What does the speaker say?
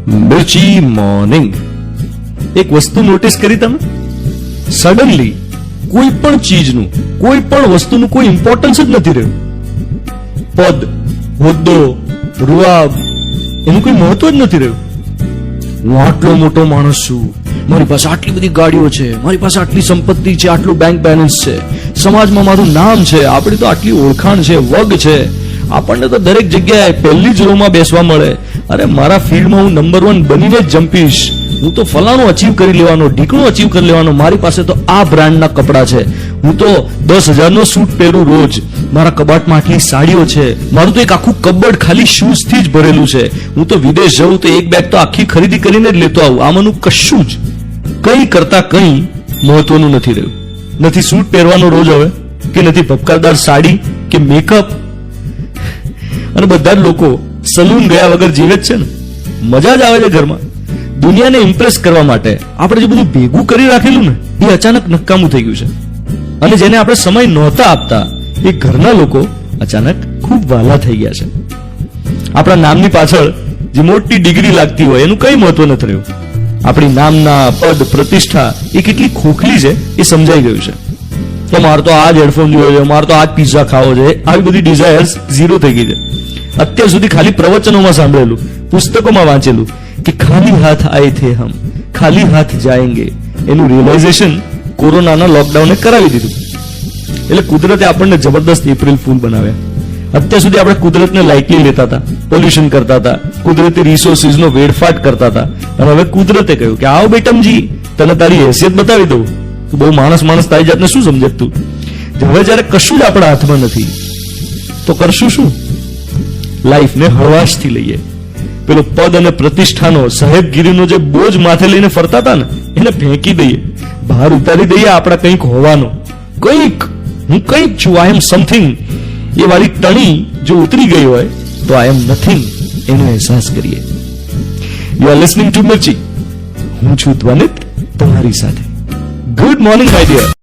મિર્ચી morning. એક વસ્તુ notice કરી તમે? સડનલી કોઈ પણ ચીજનું, કોઈ પણ વસ્તુનું કોઈ ઇમ્પોર્ટન્સ જ નથી રહ્યું. પદ, હોદ્દો, રૂઆબ એનું કોઈ મહત્વ જ નથી રહ્યું. હું આટલો મોટો માણસ છું, મારી પાસે આટલી બધી ગાડીઓ છે, મારી પાસે આટલી સંપત્તિ છે, આટલું બેંક બેલેન્સ છે, સમાજમાં મારું નામ છે, આપણી તો આટલી ઓળખાણ છે, વગ છે, આપણને તો દરેક જગ્યાએ પહેલી જ રોમાં બેસવા મળે. અરે મારા ફિલ્ડમાં હું નંબર 1 બનીને જ જંપીશ, હું તો ફલાણું અચીવ કરી લેવાનો, ઢીકણું અચીવ કરી લેવાનો, મારી પાસે તો આ બ્રાન્ડના કપડા છે, હું તો 10,000 નો સૂટ પહેરું રોજ, મારા કબાટમાં આટલી સાડીઓ છે, મારું તો એક આખું કબડ ખાલી શૂઝ થી જ ભરેલું છે, હું તો વિદેશ જઉં તો એક બેગ તો આખી ખરીદી કરીને જ લેતો આવું. આમાંનું કશું જ કંઈ કરતા કંઈ મહત્વનું નથી રહ્યું. નથી સૂટ પહેરવાનો રોજ હવે, કે નથી ભપકારદાર સાડી કે મેકઅપ. અને બધા જ લોકો સલૂન ગયા વગર જીવે જ છે ને. મજા જ આવે છે ઘરમાં. દુનિયાને ઇમ્પ્રેસ કરવા માટે આપણે જે બધું ભેગું કરી રાખેલું ને એ અચાનક નકામું થઈ ગયું છે. અને જેને આપણે સમય નહોતા આપતા એ ઘરના લોકો અચાનક ખૂબ વાલા થઈ ગયા છે. આપણા નામની પાછળ જે મોટી ડિગ્રી લાગતી હોય એનું કઈ મહત્વ નથી રહ્યું. આપણી નામના પદ, પ્રતિષ્ઠા એ કેટલી ખોખલી છે એ સમજાઈ ગયું છે. તો મારે તો આ જ હેડફોન જોયો છે, મારે તો આ જ પિઝા ખાવો છે, આવી બધી ડિઝાયર્સ ઝીરો થઈ ગઈ છે. અત્યાર સુધી ખાલી પ્રવચનોમાં સાંભળેલું, પુસ્તકોમાં વાંચેલું કે ખાલી હાથ આયે થે હમ, ખાલી હાથ જાયેંગે, એનું રિયલાઇઝેશન કોરોનાના લોકડાઉને કરાવી દીધું. એટલે કુદરતે આપણને જબરદસ્ત એપ્રિલ ફૂલ બનાવ્યા. અત્યાર સુધી આપણે કુદરતને લાઇટલી લેતા હતા, પોલ્યુશન કરતા હતા, કુદરતી રિસોર્સિસનો વેડફાટ કરતા હતા. અને હવે કુદરતે કહ્યું કે આવો બેટમજી, તને તારી હેસિયત બતાવી દઉં. બહુ માણસ તારી જાતને શું સમજે તું? હવે જયારે કશું જ આપણા હાથમાં નથી તો કરશું શું? લાઈફને હળવાશથી લઈએ. પેલો પદ અને પ્રતિષ્ઠાનો, સાહેબગીરીનો જે બોજ માથે લઈને ફરતા હતા ને એને ફેંકી દઈએ, બહાર ઉતારી દઈએ આપણા કંઈક હોવાનો. કંઈક હું કંઈક છું, આઈ એમ સમથિંગ એ વાળી ટણી જો ઉતરી ગઈ હોય તો આઈ એમ નથિંગ એનો અહેસાસ કરીએ. You are listening to Mirchi. હું છું ધ્વનિત તમારી સાથે. Good morning my dear.